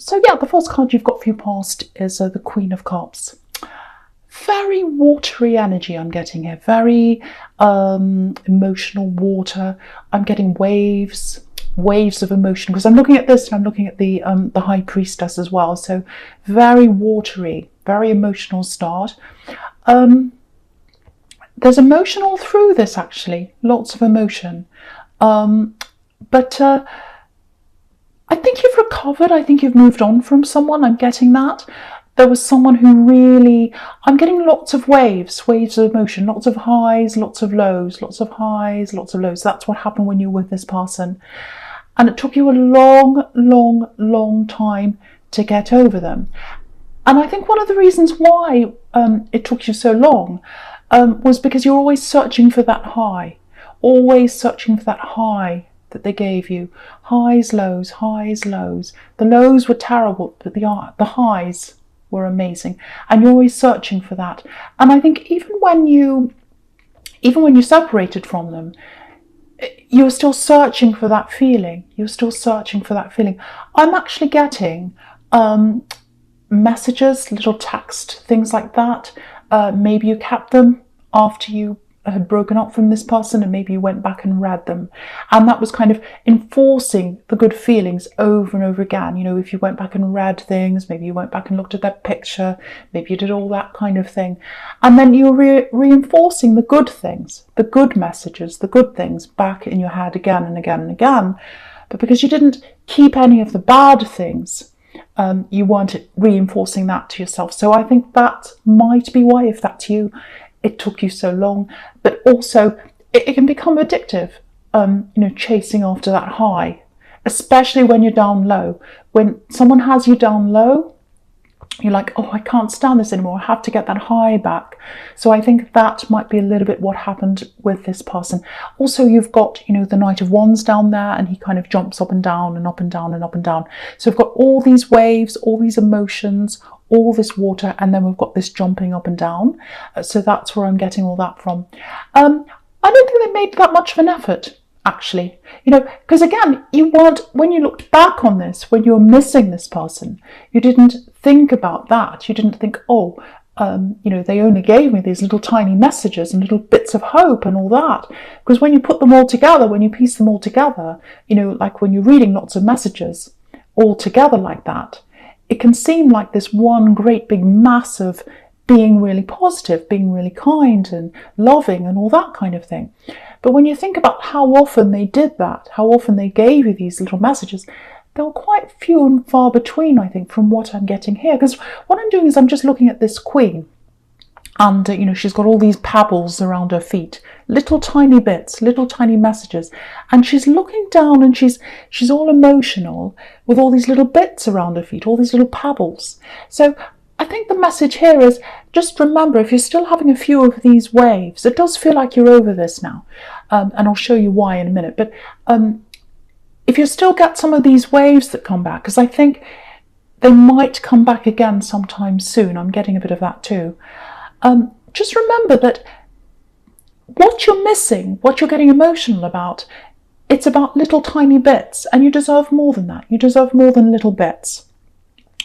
So yeah, the first card you've got for your past is the Queen of Cups. Very watery energy I'm getting here, very emotional water. I'm getting waves of emotion, because I'm looking at this and I'm looking at the High Priestess as well. So very watery, very emotional start. There's emotion all through this, actually, lots of emotion. But I think you've recovered. I think you've moved on from someone. I'm getting that. There was someone who really, I'm getting lots of waves of emotion, lots of highs, lots of lows, lots of highs, lots of lows. That's what happened when you were with this person. And it took you a long time to get over them. And I think one of the reasons why it took you so long was because you're always searching for that high, always searching for that high that they gave you. Highs, lows, highs, lows. The lows were terrible, but the highs were amazing, and you're always searching for that. And I think even when you separated from them, you were still searching for that feeling. You're still searching for that feeling. I'm actually getting messages, little text, things like that. Maybe you kept them after you had broken up from this person, and maybe you went back and read them, and that was kind of enforcing the good feelings over and over again. You know, if you went back and read things, maybe you went back and looked at their picture, maybe you did all that kind of thing, and then you were reinforcing the good things, the good messages, the good things back in your head again and again and again. But because you didn't keep any of the bad things, you weren't reinforcing that to yourself. So I think that might be why, if that's you, it took you so long. But also it can become addictive, chasing after that high, especially when you're down low. When someone has you down low, you're like, oh, I can't stand this anymore, I have to get that high back. So I think that might be a little bit what happened with this person. Also, you've got, the Knight of Wands down there, and he kind of jumps up and down and up and down and up and down. So we've got all these waves, all these emotions, all this water, and then we've got this jumping up and down. So that's where I'm getting all that from. I don't think they made that much of an effort, actually, because again, you weren't, when you looked back on this, when you were missing this person, you didn't think about that. You didn't think, oh, they only gave me these little tiny messages and little bits of hope and all that. Because when you put them all together, when you piece them all together, like when you're reading lots of messages all together like that, it can seem like this one great big mass of being really positive, being really kind and loving and all that kind of thing. But when you think about how often they did that, how often they gave you these little messages, they were quite few and far between, I think, from what I'm getting here. Because what I'm doing is I'm just looking at this queen, and she's got all these pebbles around her feet, little tiny bits, little tiny messages, and she's looking down, and she's all emotional with all these little bits around her feet, all these little pebbles. So I think the message here is, just remember, if you're still having a few of these waves, it does feel like you're over this now, and I'll show you why in a minute. But if you still get some of these waves that come back, because I think they might come back again sometime soon, I'm getting a bit of that too. Just remember that what you're missing, what you're getting emotional about, it's about little tiny bits, and you deserve more than that. You deserve more than little bits.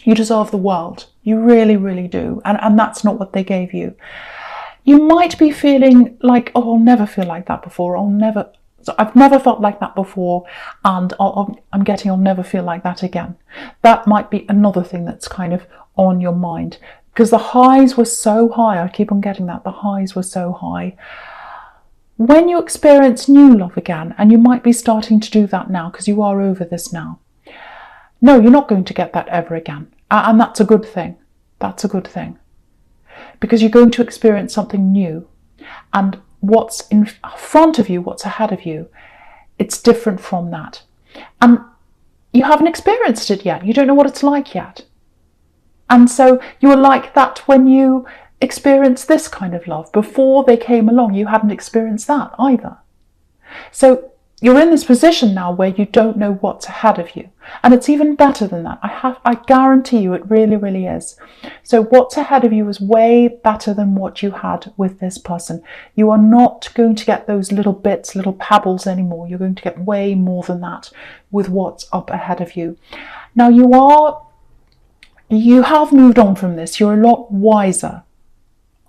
You deserve the world. You really, really do. And that's not what they gave you. You might be feeling like, oh, I'll never feel like that before. I've never felt like that before, and I'm getting I'll never feel like that again. That might be another thing that's kind of on your mind, because the highs were so high. I keep on getting that. The highs were so high. When you experience new love again, and you might be starting to do that now because you are over this now, no, you're not going to get that ever again. And that's a good thing. That's a good thing. Because you're going to experience something new. And what's in front of you, what's ahead of you, it's different from that. And you haven't experienced it yet. You don't know what it's like yet. And so you were like that when you experienced this kind of love. Before they came along, you hadn't experienced that either. So you're in this position now where you don't know what's ahead of you. And it's even better than that. I guarantee you it really, really is. So what's ahead of you is way better than what you had with this person. You are not going to get those little bits, little pebbles anymore. You're going to get way more than that with what's up ahead of you. Now, you are you have moved on from this. You're a lot wiser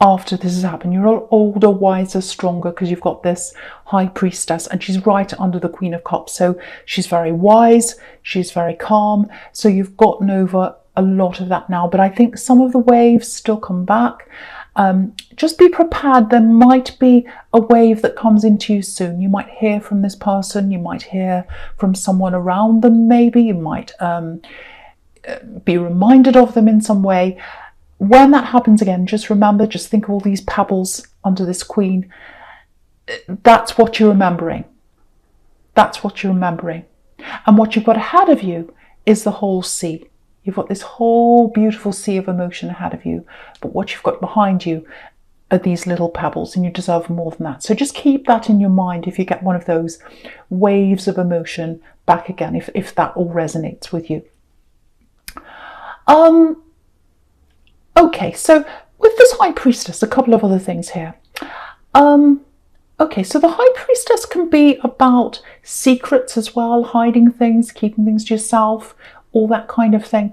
after this has happened. You're a lot older, wiser, stronger, because you've got this High Priestess, and she's right under the Queen of Cups. So she's very wise, she's very calm. So you've gotten over a lot of that now. But I think some of the waves still come back. Just be prepared. There might be a wave that comes into you soon. You might hear from this person. You might hear from someone around them, maybe. You might be reminded of them in some way. When that happens again, just remember, just think of all these pebbles under this queen. That's what you're remembering. That's what you're remembering. And what you've got ahead of you is the whole sea. You've got this whole beautiful sea of emotion ahead of you. But what you've got behind you are these little pebbles, and you deserve more than that. So just keep that in your mind if you get one of those waves of emotion back again, if that all resonates with you. Okay, so with this High Priestess, a couple of other things here. Okay, so the High Priestess can be about secrets as well, hiding things, keeping things to yourself, all that kind of thing.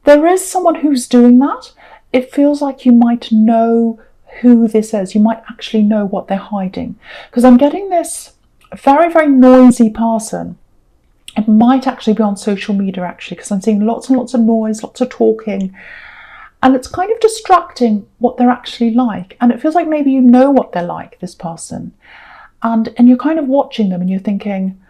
There is someone who's doing that. It feels like you might know who this is. You might actually know what they're hiding. Because I'm getting this very, very noisy person. It might actually be on social media, actually, because I'm seeing lots and lots of noise, lots of talking. And it's kind of distracting what they're actually like. And it feels like maybe you know what they're like, this person. And you're kind of watching them and you're thinking,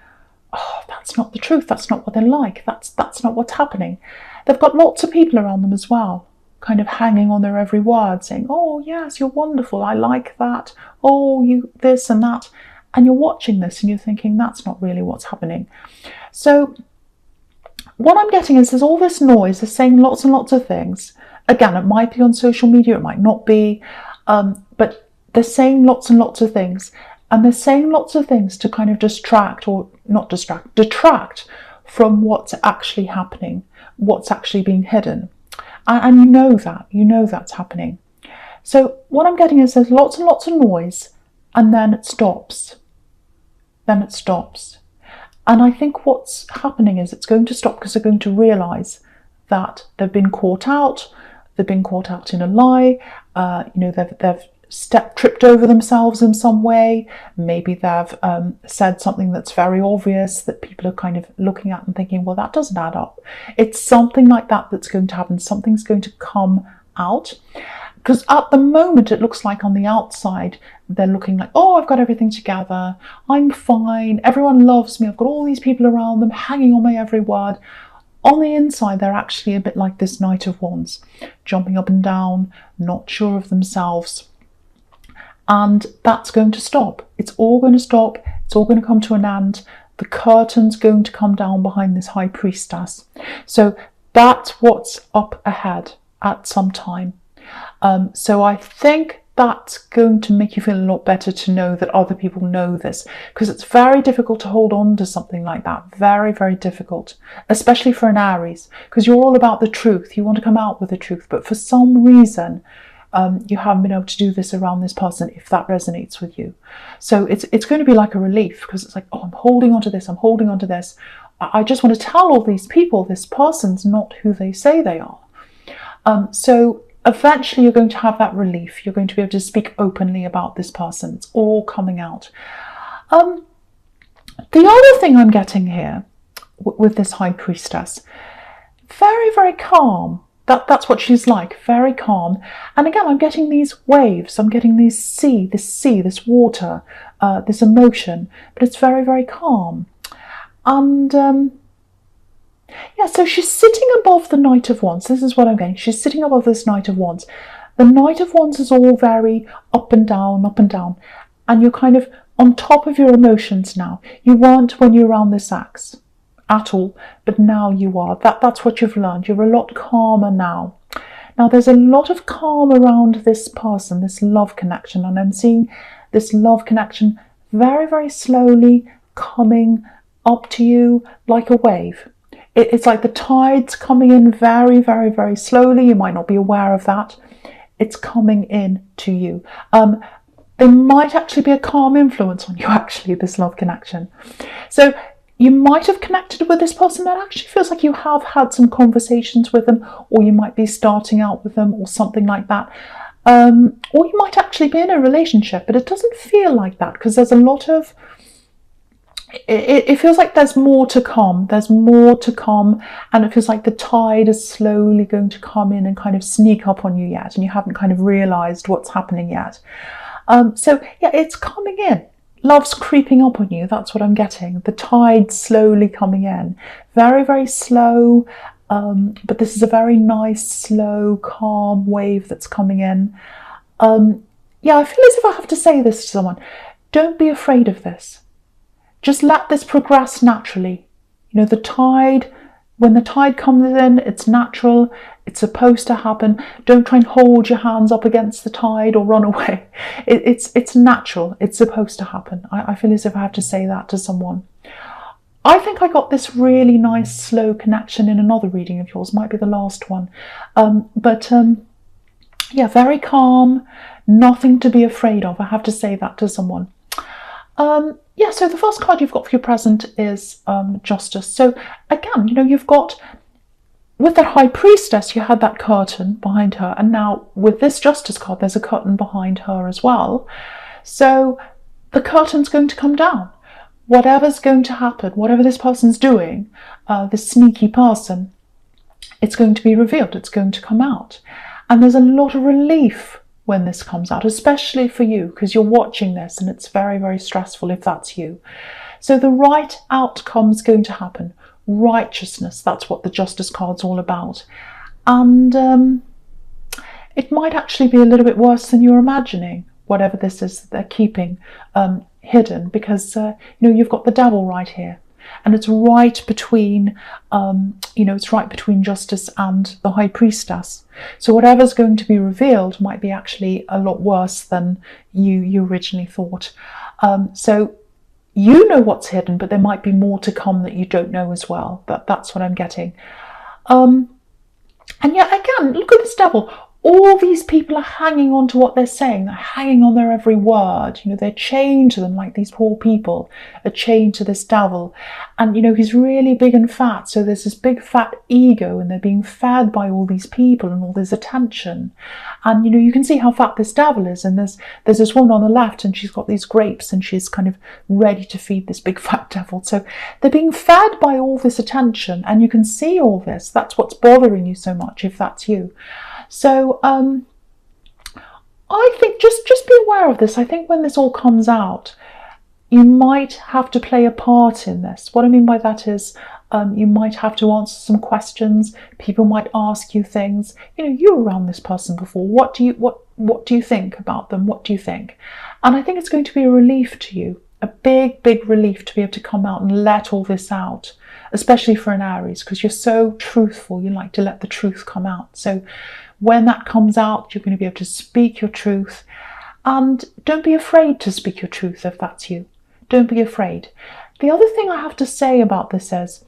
oh, that's not the truth. That's not what they're like. That's not what's happening. They've got lots of people around them as well, kind of hanging on their every word, saying, oh, yes, you're wonderful. I like that. Oh, you this and that. And you're watching this and you're thinking, that's not really what's happening. So what I'm getting is there's all this noise. They're saying lots and lots of things. Again, it might be on social media, it might not be, but they're saying lots and lots of things. And they're saying lots of things to kind of detract from what's actually happening, what's actually being hidden. And you know that's happening. So what I'm getting is there's lots and lots of noise, and then it stops. Then it stops. And I think what's happening is it's going to stop because they're going to realise that they've been caught out. They've been caught out in a lie. They've tripped over themselves in some way. Maybe they've said something that's very obvious that people are kind of looking at and thinking, well, that doesn't add up. It's something like that that's going to happen. Something's going to come out. Because at the moment, it looks like on the outside, they're looking like, oh, I've got everything together. I'm fine. Everyone loves me. I've got all these people around them hanging on my every word. On the inside, they're actually a bit like this Knight of Wands, jumping up and down, not sure of themselves. And that's going to stop. It's all going to stop. It's all going to come to an end. The curtain's going to come down behind this High Priestess. So that's what's up ahead at some time. So I think that's going to make you feel a lot better to know that other people know this, because it's very difficult to hold on to something like that. Very, very difficult, especially for an Aries, because you're all about the truth. You want to come out with the truth, but for some reason, you haven't been able to do this around this person, if that resonates with you. So it's going to be like a relief, because it's like, oh, I'm holding on to this. I'm holding on to this. I just want to tell all these people this person's not who they say they are. So eventually you're going to have that relief. You're going to be able to speak openly about this person. It's all coming out. The other thing I'm getting here with this High Priestess, very, very calm. That's what she's like, very calm. And again, I'm getting these waves. I'm getting this water, this emotion, but it's very, very calm. And yeah, so she's sitting above the Knight of Wands. This is what I'm getting. She's sitting above this Knight of Wands. The Knight of Wands is all very up and down, up and down. And you're kind of on top of your emotions now. You weren't when you were around this axe at all, but now you are. That's what you've learned. You're a lot calmer now. Now, there's a lot of calm around this person, this love connection. And I'm seeing this love connection very, very slowly coming up to you like a wave. It's like the tide's coming in very, very, very slowly. You might not be aware of that. It's coming in to you. There might actually be a calm influence on you, actually, this love connection. So You might have connected with this person that actually feels like you have had some conversations with them, or you might be starting out with them or something like that. Or you might actually be in a relationship, but it doesn't feel like that because there's a lot of, it feels like there's more to come. There's more to come, and it feels like the tide is slowly going to come in and kind of sneak up on you yet, and you haven't kind of realised what's happening yet. So yeah, it's coming in. Love's creeping up on you. That's what I'm getting. The tide slowly coming in. Very, very slow, but this is a very nice, slow, calm wave that's coming in. Yeah, I feel as if I have to say this to someone. Don't be afraid of this. Just let this progress naturally. You know, the tide, when the tide comes in, it's natural. It's supposed to happen. Don't try and hold your hands up against the tide or run away. It's natural. It's supposed to happen. I feel as if I have to say that to someone. I think I got this really nice slow connection in another reading of yours. Might be the last one. Yeah, very calm. Nothing to be afraid of. I have to say that to someone. Yeah, so the first card you've got for your present is Justice. So again, you know, you've got, with that High Priestess, you had that curtain behind her, and now with this Justice card, there's a curtain behind her as well. So the curtain's going to come down. Whatever's going to happen, whatever this person's doing, this sneaky person, it's going to be revealed. It's going to come out. And there's a lot of relief when this comes out, especially for you, because you're watching this and it's very, very stressful if that's you. So the right outcome's going to happen. Righteousness, that's what the Justice card's all about. And it might actually be a little bit worse than you're imagining, whatever this is that they're keeping hidden, because you know, you've got the Devil right here. And it's right between, you know, it's right between Justice and the High Priestess. So whatever's going to be revealed might be actually a lot worse than you originally thought. So you know what's hidden, but there might be more to come that you don't know as well. That's what I'm getting. And yeah, again, look at this Devil. All these people are hanging on to what they're saying. They're hanging on their every word. You know, they're chained to them, like these poor people are chained to this Devil. And, you know, he's really big and fat. So there's this big fat ego, and they're being fed by all these people and all this attention. And, you know, you can see how fat this Devil is. And there's this woman on the left, and she's got these grapes, and she's kind of ready to feed this big fat Devil. So they're being fed by all this attention, and you can see all this. That's what's bothering you so much, if that's you. So I think just be aware of this. I think when this all comes out, you might have to play a part in this. What I mean by that is you might have to answer some questions. People might ask you things. You know, you were around this person before. What do you think about them? What do you think? And I think it's going to be a relief to you, a big, big relief to be able to come out and let all this out, especially for an Aries, because you're so truthful. You like to let the truth come out. So when that comes out, you're going to be able to speak your truth. And don't be afraid to speak your truth if that's you. Don't be afraid. The other thing I have to say about this is,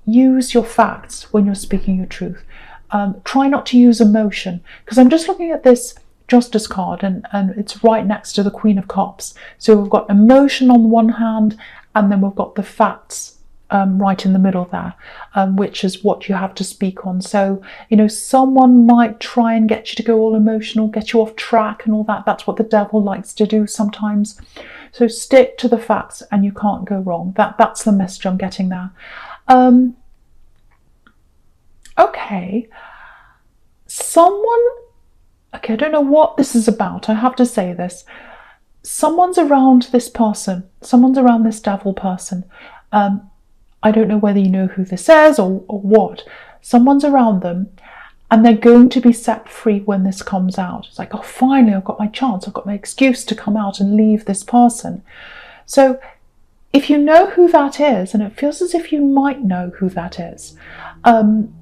use your facts when you're speaking your truth. Try not to use emotion, because I'm just looking at this Justice card, and it's right next to the Queen of Cups. So we've got emotion on one hand, and then we've got the facts right in the middle there, which is what you have to speak on. So, you know, someone might try and get you to go all emotional, get you off track and all that. That's what the Devil likes to do sometimes. So stick to the facts and you can't go wrong. That's the message I'm getting there. Okay. Okay, I don't know what this is about. I have to say this. Someone's around this person. Someone's around this Devil person. I don't know whether you know who this is or what. Someone's around them, and they're going to be set free when this comes out. It's like, oh, finally, I've got my chance. I've got my excuse to come out and leave this person. So if you know who that is, and it feels as if you might know who that is, and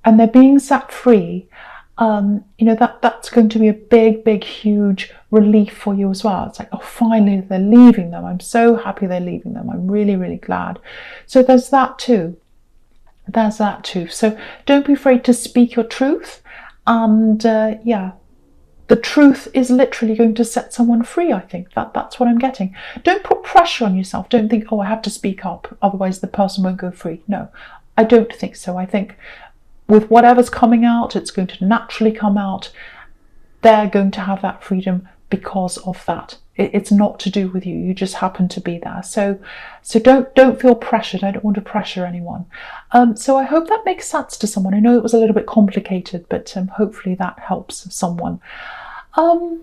they're being set free, you know, that's going to be a big, big, huge relief for you as well. It's like, oh, finally they're leaving them. I'm so happy they're leaving them. I'm really, really glad. So there's that too. There's that too. So don't be afraid to speak your truth. And yeah, the truth is literally going to set someone free. I think that's what I'm getting. Don't put pressure on yourself. Don't think, oh, I have to speak up, otherwise the person won't go free. No, I don't think so. I think with whatever's coming out, it's going to naturally come out. They're going to have that freedom because of that. It's not to do with you. You just happen to be there. So don't feel pressured. I don't want to pressure anyone. So I hope that makes sense to someone. I know it was a little bit complicated, but hopefully that helps someone. Okay,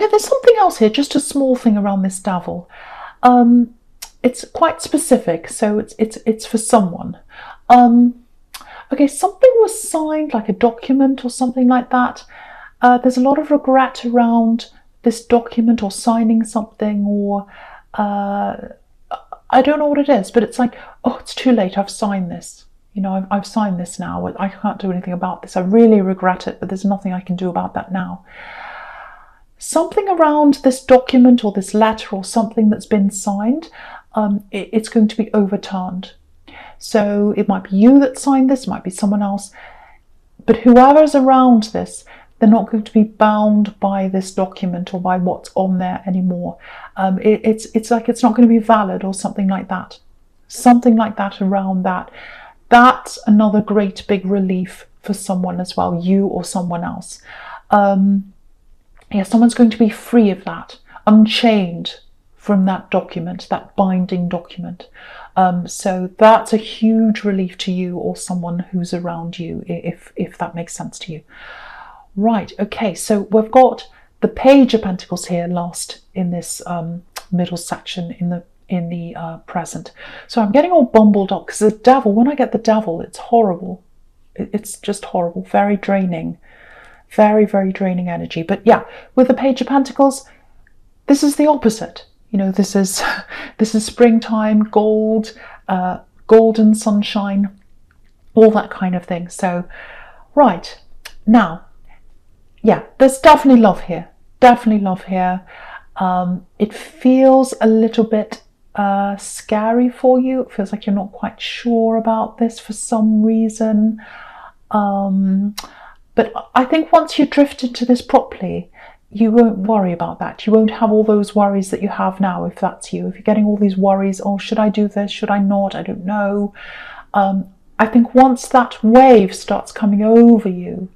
there's something else here, just a small thing around this devil. It's quite specific, so it's for someone. Okay, something was signed, like a document or something like that. There's a lot of regret around this document or signing something, or I don't know what it is, but it's like, oh, it's too late, I've signed this. You know, I've signed this now. I can't do anything about this. I really regret it, but there's nothing I can do about that now. Something around this document or this letter or something that's been signed, it's going to be overturned. So it might be you that signed this, it might be someone else, but whoever's around this, they're not going to be bound by this document or by what's on there anymore. It's like it's not going to be valid or something like that. Something like that around that. That's another great big relief for someone as well, you or someone else. Yeah, someone's going to be free of that, unchained from that document, that binding document. So that's a huge relief to you or someone who's around you, if that makes sense to you. Right, okay, so we've got the Page of Pentacles here last in this middle section in the present. So I'm getting all bumbled up because the devil, when I get the devil, it's horrible. It's just horrible, very draining, very, very draining energy. But yeah, with the Page of Pentacles, this is the opposite. You know, this is springtime, gold, golden sunshine, all that kind of thing. So, right, now, yeah, there's definitely love here. Definitely love here. It feels a little bit scary for you. It feels like you're not quite sure about this for some reason. But I think once you drift into this properly, you won't worry about that. You won't have all those worries that you have now, if that's you. If you're getting all these worries, oh, should I do this? Should I not? I don't know. I think once that wave starts coming over you,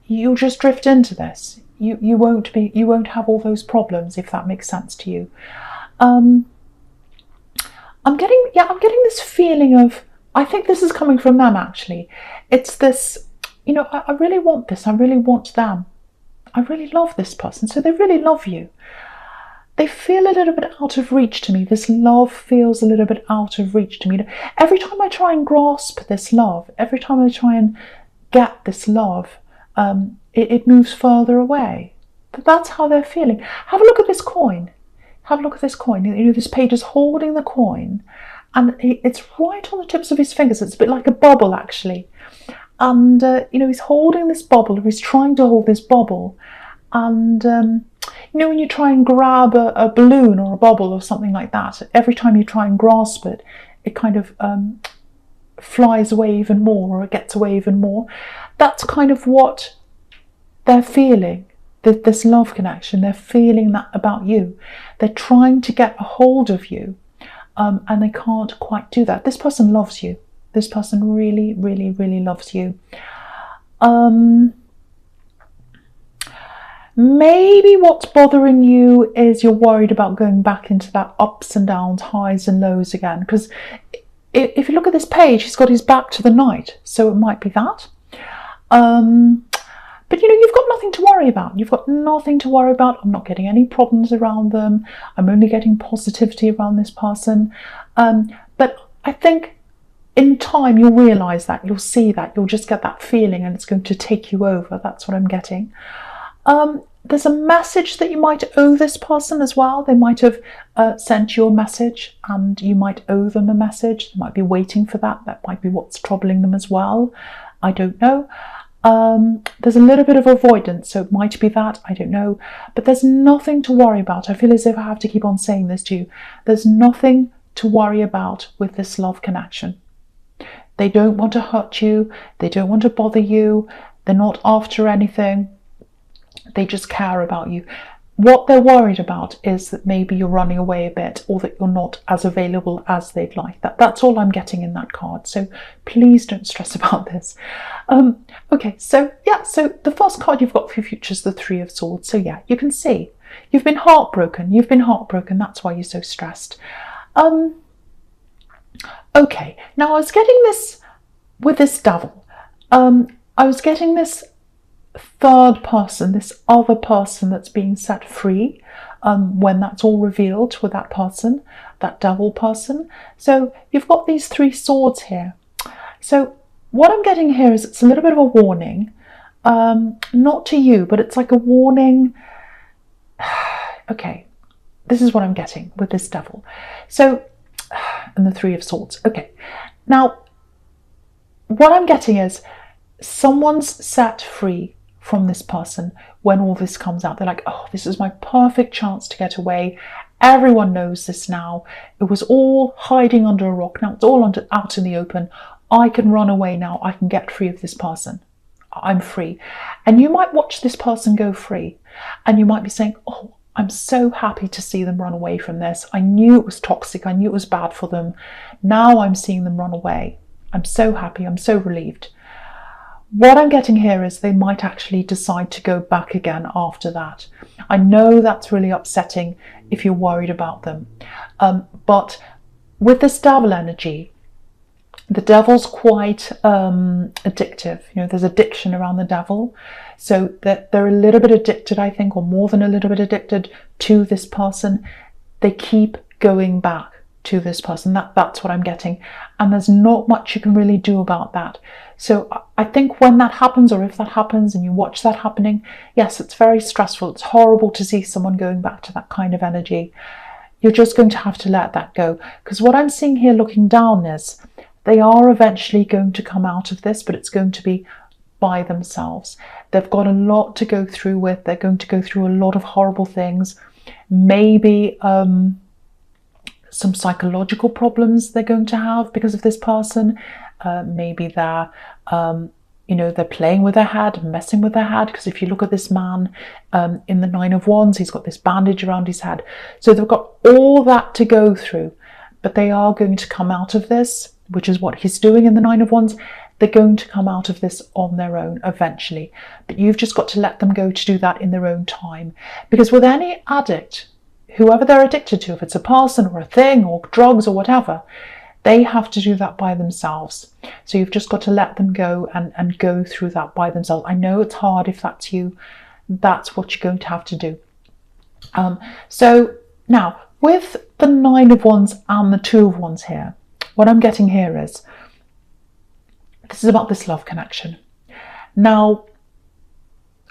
you'll just drift into this. You won't have all those problems, if that makes sense to you. I'm getting this feeling of, I think this is coming from them actually. It's this, you know, I really want this. I really want them. I really love this person. So they really love you. They feel a little bit out of reach to me. This love feels a little bit out of reach to me. Every time I try and grasp this love, every time I try and get this love, it moves further away. But that's how they're feeling. Have a look at this coin. Have a look at this coin. You know, this page is holding the coin, and it's right on the tips of his fingers. It's a bit like a bubble, actually. And, you know, he's holding this bubble, or he's trying to hold this bubble. And, you know, when you try and grab a balloon or a bubble or something like that, every time you try and grasp it, it kind of flies away even more, or it gets away even more. That's kind of what they're feeling, this love connection. They're feeling that about you. They're trying to get a hold of you, and they can't quite do that. This person loves you. This person really, really, really loves you. Maybe what's bothering you is you're worried about going back into that ups and downs, highs and lows again. Because if you look at this page, he's got his back to the knight. So it might be that. But, you know, you've got nothing to worry about. You've got nothing to worry about. I'm not getting any problems around them. I'm only getting positivity around this person. But I think in time, you'll realise that. You'll see that. You'll just get that feeling, and it's going to take you over. That's what I'm getting. There's a message that you might owe this person as well. They might have sent you a message, and you might owe them a message. They might be waiting for that. That might be what's troubling them as well. I don't know. There's a little bit of avoidance, so it might be that, I don't know. But there's nothing to worry about. I feel as if I have to keep on saying this to you. There's nothing to worry about with this love connection. They don't want to hurt you. They don't want to bother you. They're not after anything. They just care about you. What they're worried about is that maybe you're running away a bit, or that you're not as available as they'd like. That's all I'm getting in that card. So please don't stress about this. Okay, so yeah, so the first card you've got for your future is the Three of Swords. So yeah, you can see you've been heartbroken. You've been heartbroken. That's why you're so stressed. Okay, now I was getting this with this Devil. I was getting this third person, this other person that's being set free, when that's all revealed with that person, that Devil person. So you've got these three swords here. So what I'm getting here is it's a little bit of a warning, not to you, but it's like a warning. Okay, this is what I'm getting with this Devil. So, and the Three of Swords. Okay, now what I'm getting is someone's set free from this person when all this comes out. They're like, oh, this is my perfect chance to get away. Everyone knows this now. It was all hiding under a rock. Now it's all out in the open. I can run away now. I can get free of this person. I'm free. And you might watch this person go free, and you might be saying, oh, I'm so happy to see them run away from this. I knew it was toxic. I knew it was bad for them. Now I'm seeing them run away. I'm so happy. I'm so relieved. What I'm getting here is they might actually decide to go back again after that. I know that's really upsetting if you're worried about them. But with this Devil energy, the Devil's quite addictive. You know, there's addiction around the Devil. So that they're a little bit addicted, I think, or more than a little bit addicted to this person. They keep going back to this person. That's what I'm getting. And there's not much you can really do about that. So I think when that happens, or if that happens and you watch that happening, yes, it's very stressful. It's horrible to see someone going back to that kind of energy. You're just going to have to let that go. Because what I'm seeing here looking down is they are eventually going to come out of this, but it's going to be by themselves. They've got a lot to go through with. They're going to go through a lot of horrible things. Maybe some psychological problems they're going to have because of this person. Maybe they're, they're playing with their head, messing with their head. Because if you look at this man in the Nine of Wands, he's got this bandage around his head. So they've got all that to go through, but they are going to come out of this, which is what he's doing in the Nine of Wands. They're going to come out of this on their own eventually. But you've just got to let them go to do that in their own time. Because with any addict, whoever they're addicted to, if it's a person or a thing or drugs or whatever, they have to do that by themselves. So you've just got to let them go and go through that by themselves. I know it's hard if that's you. That's what you're going to have to do. So now, with the Nine of Wands and the Two of Wands here, what I'm getting here is, this is about this love connection. Now,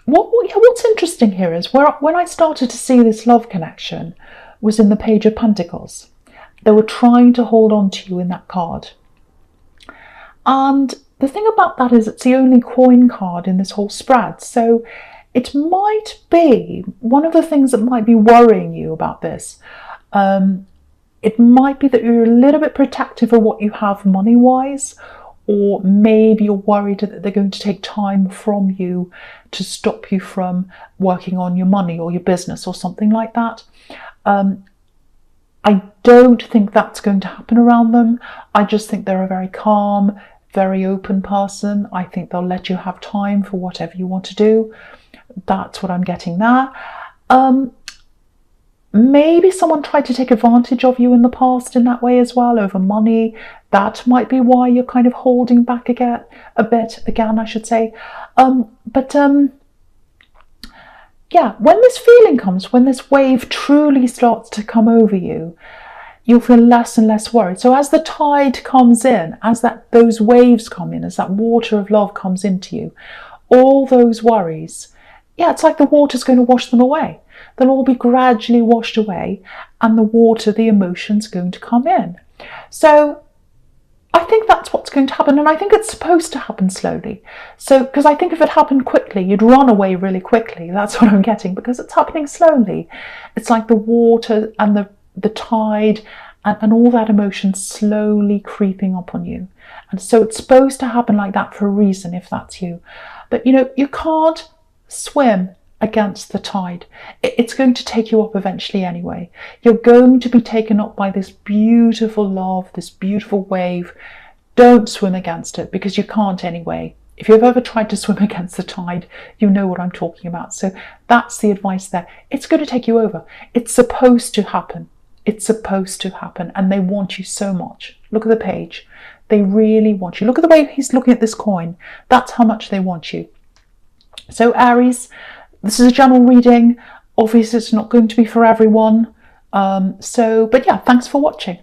what's interesting here is when I started to see this love connection was in the Page of Pentacles. They were trying to hold on to you in that card. And the thing about that is it's the only coin card in this whole spread. So it might be one of the things that might be worrying you about this. It might be that you're a little bit protective of what you have money-wise, or maybe you're worried that they're going to take time from you to stop you from working on your money or your business or something like that. I don't think that's going to happen around them. I just think they're a very calm, very open person. I think they'll let you have time for whatever you want to do. That's what I'm getting there. Maybe someone tried to take advantage of you in the past in that way as well, over money. That might be why you're kind of holding back again, I should say. Yeah, when this feeling comes, when this wave truly starts to come over you, you'll feel less and less worried. So as the tide comes in, as those waves come in, as that water of love comes into you, all those worries, yeah, it's like the water's going to wash them away. They'll all be gradually washed away, and the water, the emotion's going to come in. So I think that's what's going to happen, and I think it's supposed to happen slowly. So, because I think if it happened quickly, you'd run away really quickly. That's what I'm getting, because it's happening slowly. It's like the water and the tide and all that emotion slowly creeping up on you. And so it's supposed to happen like that for a reason, if that's you. But, you can't swim against the tide. It's going to take you up eventually anyway. You're going to be taken up by this beautiful love, this beautiful wave. Don't swim against it, because you can't anyway. If you've ever tried to swim against the tide, you know what I'm talking about. So that's the advice there. It's going to take you over. It's supposed to happen. It's supposed to happen. And they want you so much. Look at the page. They really want you. Look at the way he's looking at this coin. That's how much they want you. So Aries, this is a general reading. Obviously, it's not going to be for everyone. But yeah, thanks for watching.